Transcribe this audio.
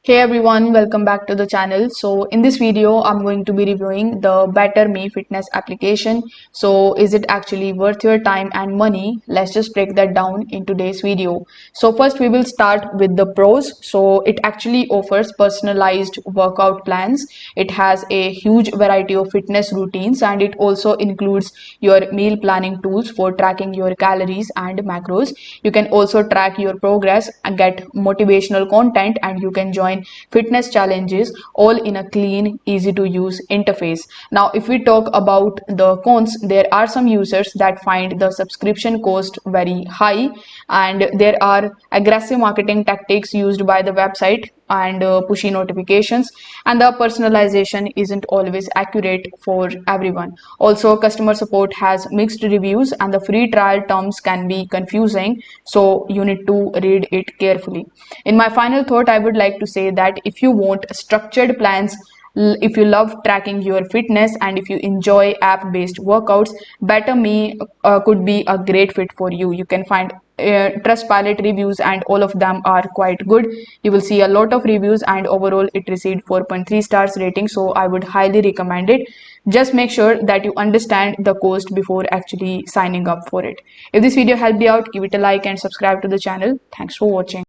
Hey everyone, welcome back to the channel. So in this video, I'm going to be reviewing the BetterMe Fitness application. So is it actually worth your time and money? Let's just break that down in today's video. So first we will start with the pros. So it actually offers personalized workout plans. It has a huge variety of fitness routines and it also includes your meal planning tools for tracking your calories and macros. You can also track your progress and get motivational content, and you can join fitness challenges all in a clean, easy to use interface. Now if we talk about the cons, there are some users that find the subscription cost very high, and there are aggressive marketing tactics used by the website and pushy notifications, and the personalization isn't always accurate for everyone. Also, customer support has mixed reviews and the free trial terms can be confusing, so you need to read it carefully. In my final thought, I would like to say that if you want structured plans, if you love tracking your fitness, and if you enjoy app-based workouts, BetterMe could be a great fit for you. You can find Trustpilot reviews and all of them are quite good. You will see a lot of reviews and overall it received 4.3 stars rating, so I would highly recommend it. Just make sure that you understand the cost before actually signing up for it. If this video helped you out, give it a like and subscribe to the channel. Thanks for watching.